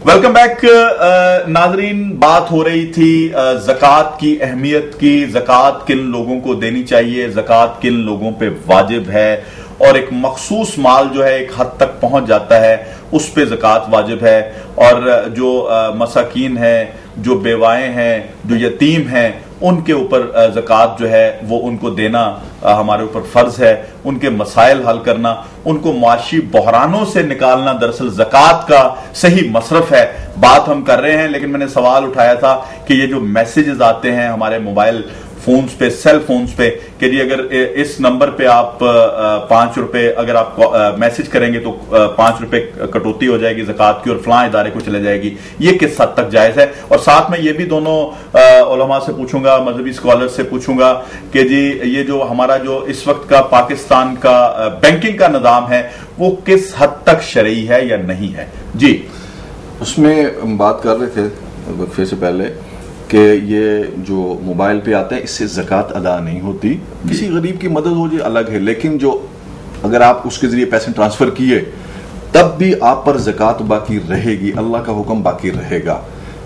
Welcome back नाजरीन। बात हो रही थी ज़कात की अहमियत की। ज़कात किन लोगों को देनी चाहिए, ज़कात किन लोगों पे वाजिब है, और एक मखसूस माल जो है एक हद तक पहुंच जाता है उस पे ज़कात वाजिब है। और जो मसाकीन हैं, जो बेवाएं हैं, जो यतीम हैं, उनके ऊपर ज़कात जो है वो उनको देना हमारे ऊपर फर्ज है। उनके मसाइल हल करना, उनको मुआशी बहरानों से निकालना दरअसल ज़कात का सही मसरफ है। बात हम कर रहे हैं, लेकिन मैंने सवाल उठाया था कि ये जो मैसेजेस आते हैं हमारे मोबाइल फोन्स पे, सेल फोन्स पे, कि जी अगर इस नंबर पे आप 5 रुपए अगर आप मैसेज करेंगे तो 5 रुपए कटौती हो जाएगी ज़कात की और फलां इदारे को चले जाएगी, ये किस हद तक जायज है। और साथ में ये भी दोनों उलमा से पूछूंगा, मजहबी स्कॉलर से पूछूंगा कि जी ये जो हमारा जो इस वक्त का पाकिस्तान का बैंकिंग का निज़ाम है वो किस हद तक शरई है या नहीं है। जी, उसमें हम बात कर रहे थे वक्फे से पहले कि ये जो मोबाइल पे आते हैं इससे ज़कात अदा नहीं होती। किसी गरीब की मदद हो जाए अलग है, लेकिन जो अगर आप उसके जरिए पैसे ट्रांसफर किए तब भी आप पर ज़कात बाकी रहेगी, अल्लाह का हुक्म बाकी रहेगा।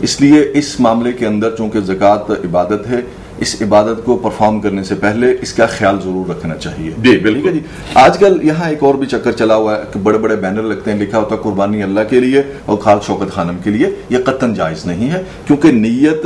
इसलिए इस मामले के अंदर चूंकि ज़कात इबादत है, इस इबादत को परफॉर्म करने से पहले इसका ख्याल जरूर रखना चाहिए। जी बिल्कुल जी। आजकल यहाँ एक और भी चक्कर चला हुआ है कि बड़े बड़े बैनर लगते हैं, लिखा होता है कुर्बानी अल्लाह के लिए और खाल शौकत खानम के लिए। यह कतन जायज नहीं है, क्योंकि नीयत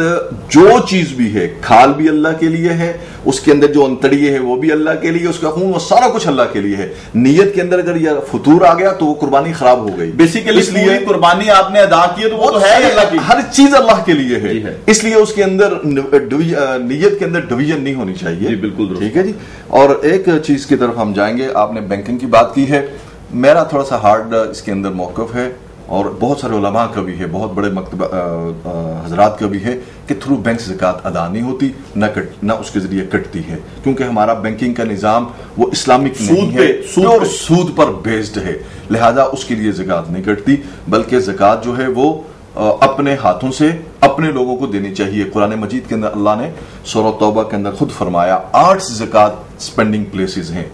जो चीज भी है, खाल भी अल्लाह के लिए है, उसके अंदर जो अंतड़िए है वो भी अल्लाह के लिए, उसका खून वो सारा कुछ अल्लाह के लिए है। नीयत के अंदर अगर यह फतूर आ गया तो वो कुर्बानी खराब हो गई। बेसिकली इसलिए कुर्बानी आपने अदा की है तो वो तो है अल्लाह की, हर चीज अल्लाह के लिए है। इसलिए उसके अंदर नीयत के अंदर डिवीजन नहीं होनी चाहिए। बिल्कुल ठीक है जी। और एक चीज की तरफ हम जाएंगे, आपने बैंकिंग की बात की है, मेरा थोड़ा सा हार्ड इसके अंदर मौकफ है और बहुत सारे उलमा का भी है, बहुत बड़े मकतब हजरात का भी है कि थ्रू बैंक ज़कात अदा नहीं होती, ना उसके जरिए कटती है, क्योंकि हमारा बैंकिंग का निज़ाम वो इस्लामिक नहीं है, सूद पर बेस्ड है, लिहाजा उसके लिए ज़कात नहीं कटती, बल्कि ज़कात जो है वो अपने हाथों से अपने लोगों को देनी चाहिए। कुरान मजीद के अंदर अल्लाह ने सूरह तौबा के अंदर खुद फरमाया 8 ज़कात स्पेंडिंग प्लेसेस हैं,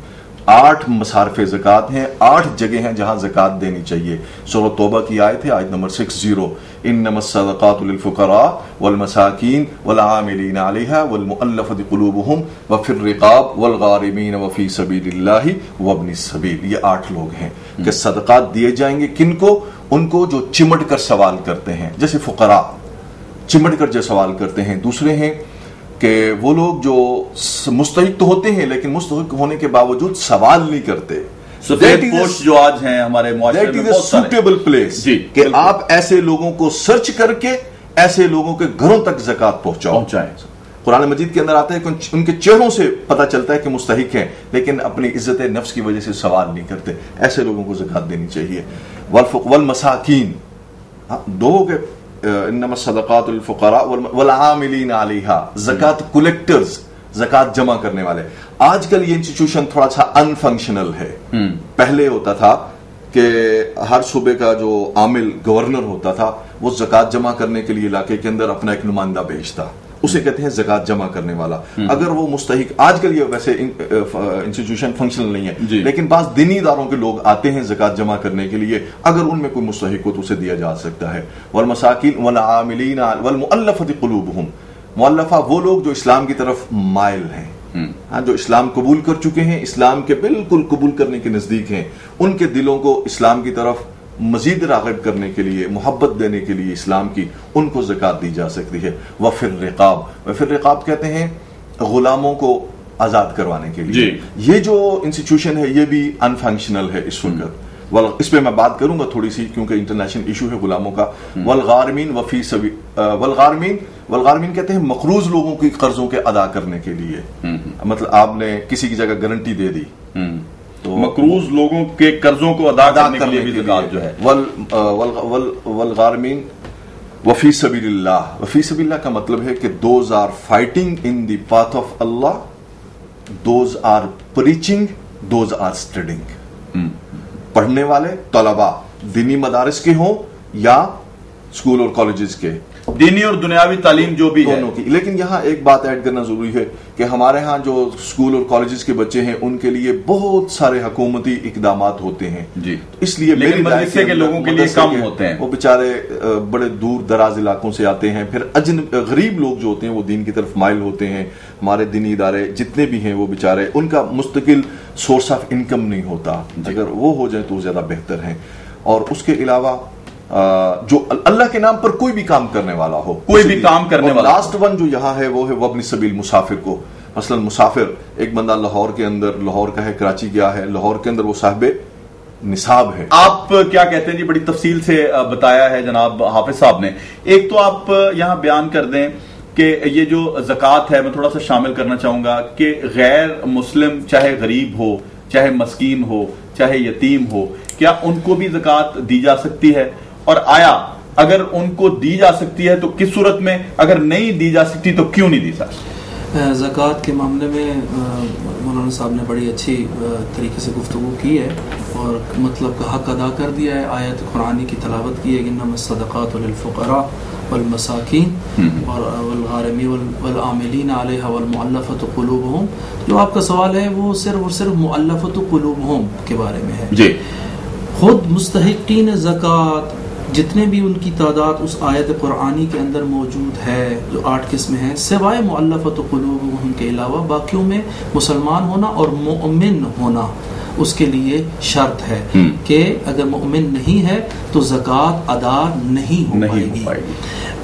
8 मसारफ़े ज़कात हैं, 8 जगह हैं जहां ज़कात देनी चाहिए। सूरह तौबा की आयत है, आयत नंबर 60, इन्नमस सदक़ातु लिल फुक़रा वल मसाकीन वल आमिलीन अलैहा वल मुअल्लफ़ति क़ुलूबुहुम व फिर रिक़ाब वल गारिमीन व फ़ी सबीलिल्लाहि व इब्निस सबील। ये 8 लोग हैं कि सदक़ात दिए जाएंगे किनको? उनको जो चिमट कर सवाल करते हैं, जैसे फुक़रा चिमट कर जो सवाल करते हैं। दूसरे हैं कि वो लोग जो मुस्तहिक तो होते हैं लेकिन मुस्तहिक होने के बावजूद सवाल नहीं करते। जो आज हैं हमारे मुआशरे में बहुत सूटेबल प्लेस कि आप ऐसे लोगों को सर्च करके ऐसे लोगों के घरों तक ज़कात पहुंचाएं। कुरान मजीद के अंदर आता है कि उनके चेहरों से पता चलता है कि मुस्तहिक हैं, लेकिन अपनी इज्जत नफ्स की वजह से सवाल नहीं करते। ऐसे लोगों को ज़कात देनी चाहिए। वल मसाकीन, दो हो गए, इन्नमा सदक़ातुल फुक़रा वल आमिलीन अलैहा, ज़कात कलेक्टर्स, ज़कात जमा करने वाले। आजकल ये इंस्टीट्यूशन थोड़ा सा अनफंक्शनल है। पहले होता था कि हर सूबे का जो आमिल गवर्नर होता था वो ज़कात जमा करने के लिए इलाके के अंदर अपना एक नुमाइंदा भेजता, उसे कहते हैं ज़कात जमा करने वाला। अगर वो मुस्तहिक, आजकल ये वैसे इंस्टीट्यूशन फंक्शनल नहीं है, लेकिन पास दीनी इदारों के लोग आते हैं ज़कात जमा करने के लिए, अगर उनमें कोई मुस्तहिक हो तो उसे दिया जा सकता है। वल मसाकीन वल आमिलीन वल मुअल्लफ़ति क़ुलूबुहुम, मुअल्लफ़ा वो लोग जो इस्लाम की तरफ माइल हैं, जो इस्लाम कबूल कर चुके हैं, इस्लाम के बिल्कुल कबूल करने के नजदीक हैं, उनके दिलों को इस्लाम की तरफ मजीद राग़िब करने के लिए, मोहब्बत देने के लिए इस्लाम की, उनको ज़कात दी जा सकती है। वफ़िर रिक़ाब कहते हैं गुलामों को आज़ाद करवाने के लिए। ये जो इंस्टीट्यूशन है ये भी अनफंक्शनल है इस वक्त। इस पे मैं बात करूंगा थोड़ी सी, क्योंकि इंटरनेशनल इशू है गुलामों का। वलगारमीन वफी सभी, वलगारमीन कहते हैं मकरूज लोगों की कर्जों के अदा करने के लिए। मतलब आपने किसी की जगह गारंटी दे दी तो मकरूज लोगों के कर्जों को अदा करने के लिए भी ज़कात जो है। वलगारमीन वफी सबीलिल्लाह, वफी सबीलिल्लाह का मतलब है कि those are fighting in the path of Allah, those are preaching, those are studying. पढ़ने वाले तलबा दीनी मदारिस के हों या स्कूल और कॉलेजेस के, दीनी और दुनियावी तालीम जो भी है दोनों की। लेकिन यहाँ एक बात ऐड करना जरूरी है कि हमारे यहाँ जो स्कूल और कॉलेजेस के बच्चे हैं उनके लिए बहुत सारे हुकूमती इकदामात होते हैं जी, इसलिए लेकिन मदरसे के लोगों के लिए कम होते हैं। वो बेचारे बड़े दूर दराज इलाकों से आते हैं, फिर गरीब लोग जो होते हैं वो दीन की तरफ माइल होते हैं। हमारे दीनी इदारे जितने भी हैं वो बेचारे, उनका मुस्तकिल सोर्स ऑफ इनकम नहीं होता, अगर वो हो जाए तो ज्यादा बेहतर है। और उसके अलावा जो अल्लाह के नाम पर कोई भी काम करने वाला हो, कोई भी काम करने वाला, लास्ट वन जो यहाँ है वो है वब्न सबील, मुसाफिर को। मसलन मुसाफिर, एक बंदा लाहौर के अंदर, लाहौर का है, कराची गया है, लाहौर के अंदर वो साहिबे निसाब है। आप क्या कहते हैं जी, बड़ी तफसील से बताया है जनाब हाफिज साहब ने। एक तो आप यहाँ बयान कर दें कि ये जो ज़कात है, मैं थोड़ा सा शामिल करना चाहूंगा कि गैर मुस्लिम, चाहे गरीब हो, चाहे मस्कीन हो, चाहे यतीम हो, क्या उनको भी ज़कात दी जा सकती है? और आया अगर उनको दी जा सकती है तो किस सूरत में, अगर नहीं दी जा सकती तो क्यों नहीं दी जा सकती? ज़कात के मामले में मौलाना साहब ने बड़ी अच्छी तरीके से गुफ्तगू की है और मतलब का हक अदा कर दिया है। आयत कुरानी की तलावत की है, इन्नमा सदक़ातु लिल-फ़ुक़रा वल-मसाकीन और वल-गारिमीन वल-आमिलीन अलैहा वल-मुअल्लफ़तु क़ुलूबुहुम। जो आपका सवाल है वो सिर्फ और सिर्फ मुअल्लफ़तु क़ुलूबुहुम के बारे में है जी। खुद मुस्तहिक़ीन ज़कात जितने भी उनकी तादाद उस आयत कुरानी के अंदर मौजूद है, जो 8 किस्में हैं, सिवाय मुअल्लफ़तु क़ुलूबुहुम के अलावा बाकियों में मुसलमान होना और मोमिन होना उसके लिए शर्त है कि अगर मोमिन नहीं है तो ज़कात अदा नहीं हो पाएगी।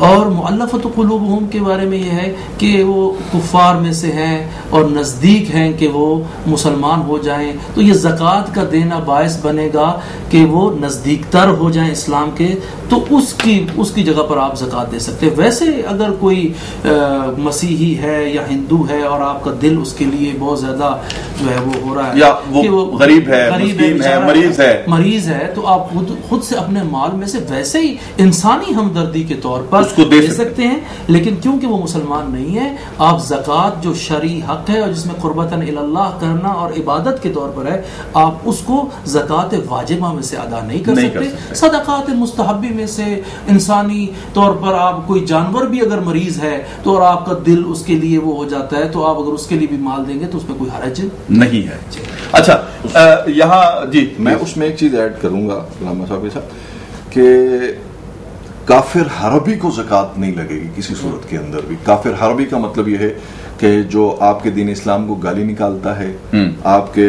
और मुअल्लफ़तु क़ुलूबुहुम के बारे में यह है कि वो कुफ़ार में से हैं और नज़दीक हैं कि वो मुसलमान हो जाएं, तो ये ज़कात का देना बायस बनेगा कि वो नज़दीकतर हो जाएं इस्लाम के, तो उसकी जगह पर आप ज़कात दे सकते हैं। वैसे अगर कोई मसीही है या हिंदू है और आपका दिल उसके लिए बहुत ज़्यादा जो है वो हो रहा है, या वो गरीब है, मरीज है, तो आप खुद से अपने माल में से वैसे ही इंसानी हमदर्दी के तौर पर उसको दे सकते हैं। लेकिन क्योंकि वो मुसलमान नहीं है, आप ज़कात जो शरई हक है और जिसमें कुर्बतन इल्लाह करना और इबादत के तौर पर है, आप उसको ज़कात वाजिबा में से अदा नहीं कर सकते। सदक़ात मुस्तहब्बी में से इंसानी तौर पर आप कोई जानवर भी अगर मरीज है तो और आपका दिल उसके लिए वो हो जाता है, तो आप अगर उसके लिए भी माल देंगे तो उसमें कोई हरज नहीं है। अच्छा, यहाँ जी मैं उसमें एक चीज ऐड करूंगा लामा साहब के साथ कि काफिर हरबी को ज़कात नहीं लगेगी किसी सूरत के अंदर भी। काफिर हरबी का मतलब यह है कि जो आपके दीन इस्लाम को गाली निकालता है, आपके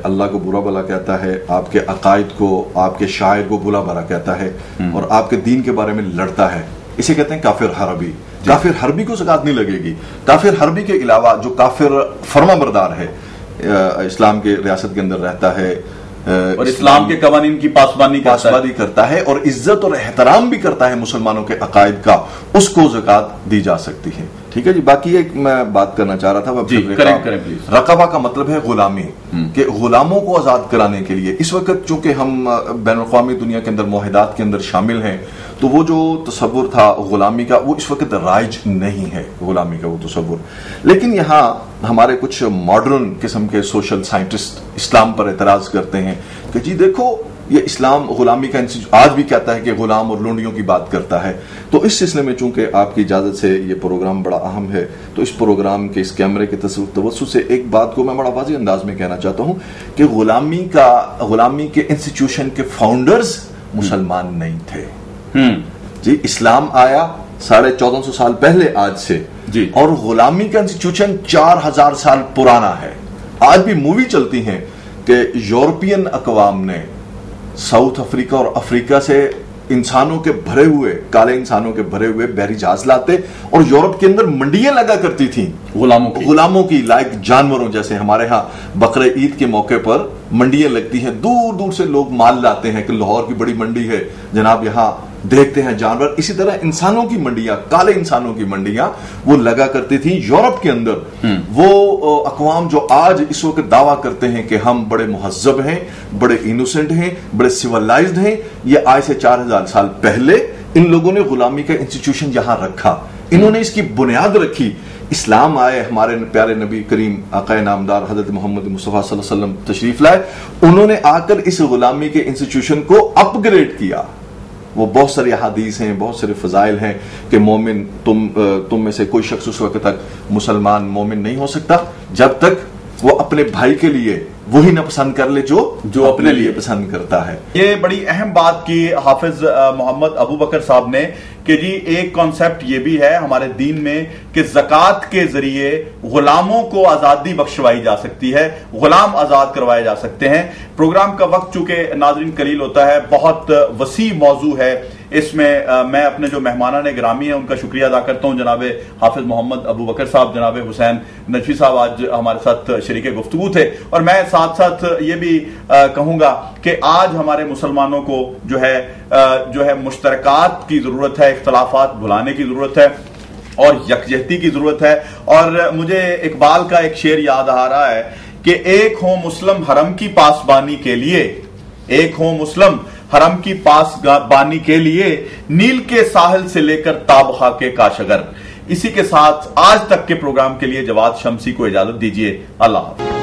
अल्लाह को बुरा भला कहता है, आपके अकायद को, आपके शायर को बुरा भला कहता है और आपके दीन के बारे में लड़ता है, इसे कहते हैं काफिर हरबी। काफिर हरबी को ज़कात नहीं लगेगी। काफिर हरबी के अलावा जो काफिर फर्माबरदार है, इस्लाम के रियासत के अंदर रहता है और इस्लाम के कवानीन की पासबानी करता है और इज्जत और एहतराम भी करता है मुसलमानों के अकायद का, उसको ज़कात दी जा सकती है। ठीक है जी। बाकी एक मैं बात करना चाह रहा था, करें रकबा का मतलब है गुलामी, कि गुलामों को आजाद कराने के लिए इस वक्त चूंकि हम बैनुल-अक़वामी दुनिया के अंदर मुआहिदात के अंदर शामिल हैं, तो वो जो तसव्वुर था गुलामी का वो इस वक्त राइज नहीं है, गुलामी का वो तसव्वुर। लेकिन यहाँ हमारे कुछ मॉडर्न किस्म के सोशल साइंटिस्ट इस्लाम पर एतराज करते हैं कि जी देखो ये इस्लाम गुलामी का आज भी कहता है कि गुलाम और लोंडियों की बात करता है। तो इस सिलसिले में चूंकि आपकी इजाजत से ये प्रोग्राम बड़ा अहम है, तो इस प्रोग्राम के इस कैमरे के तवज्जुह से एक बात को मैं बड़ा वाज़ेह अंदाज में कहना चाहता हूँ कि गुलामी के इंस्टीट्यूशन के फाउंडर्स मुसलमान नहीं थे जी। इस्लाम आया 1450 साल पहले आज से जी, और गुलामी का इंस्टीट्यूशन 4000 साल पुराना है। आज भी मूवी चलती है कि यूरोपियन अकवाम ने साउथ अफ्रीका और अफ्रीका से इंसानों के भरे हुए, काले इंसानों के भरे हुए बहरी जहाज लाते और यूरोप के अंदर मंडियां लगा करती थी गुलामों की लाइक जानवरों जैसे। हमारे यहाँ बकरे ईद के मौके पर मंडियां लगती हैं, दूर दूर से लोग माल लाते हैं कि लाहौर की बड़ी मंडी है जनाब, यहाँ देखते हैं जानवर। इसी तरह इंसानों की मंडियां, काले इंसानों की मंडियां वो लगा करती थी यूरोप के अंदर। वो अकवाम जो आज इस वक्त दावा करते हैं कि हम बड़े मुहज्जब हैं, बड़े इनोसेंट हैं, बड़े सिविलाइज्ड हैं, ये आज से 4000 साल पहले इन लोगों ने गुलामी का इंस्टीट्यूशन यहां रखा, इन्होंने इसकी बुनियाद रखी। इस्लाम आए, हमारे प्यारे नबी करीम आकाए नामदार हजरत मोहम्मद मुस्तफा सल्लल्लाहु अलैहि वसल्लम तशरीफ लाए, उन्होंने आकर इस गुलामी के इंस्टीट्यूशन को अपग्रेड किया। वो बहुत सारी अहादीस हैं, बहुत सारे फजाइल हैं कि मोमिन तुम में से कोई शख्स उस वक्त तक मुसलमान मोमिन नहीं हो सकता जब तक वो अपने भाई के लिए वही ना पसंद कर ले जो अपने लिए पसंद करता है। ये बड़ी अहम बात की हाफिज मोहम्मद अबू बकर साहब ने कि जी एक कॉन्सेप्ट ये भी है हमारे दीन में कि ज़कात के जरिए गुलामों को आजादी बख्शवाई जा सकती है, गुलाम आजाद करवाए जा सकते हैं। प्रोग्राम का वक्त चूंकि नाज़रीन कलील होता है, बहुत वसी मौजू है, इसमें मैं अपने जो मेहमानान गिरामी है उनका शुक्रिया अदा करता हूं, जनाब हाफिज मोहम्मद अबू बकर साहब, जनाब हुसैन नजफी साहब आज हमारे साथ शरीक गुफ्तगू थे। और मैं साथ साथ ये भी कहूंगा कि आज हमारे मुसलमानों को जो है मुश्तरकात की जरूरत है, इख्तलाफात भुलाने की जरूरत है और यकजहती की जरूरत है। और मुझे इकबाल का एक शेर याद आ रहा है कि एक हो मुस्लिम हरम की पासबानी के लिए, एक हो मुस्लिम हरम की पासबानी के लिए, नील के साहिल से लेकर ताबखा के काशगर। इसी के साथ आज तक के प्रोग्राम के लिए जवाद शमसी को इजाजत दीजिए। अल्लाह हाफ़िज़।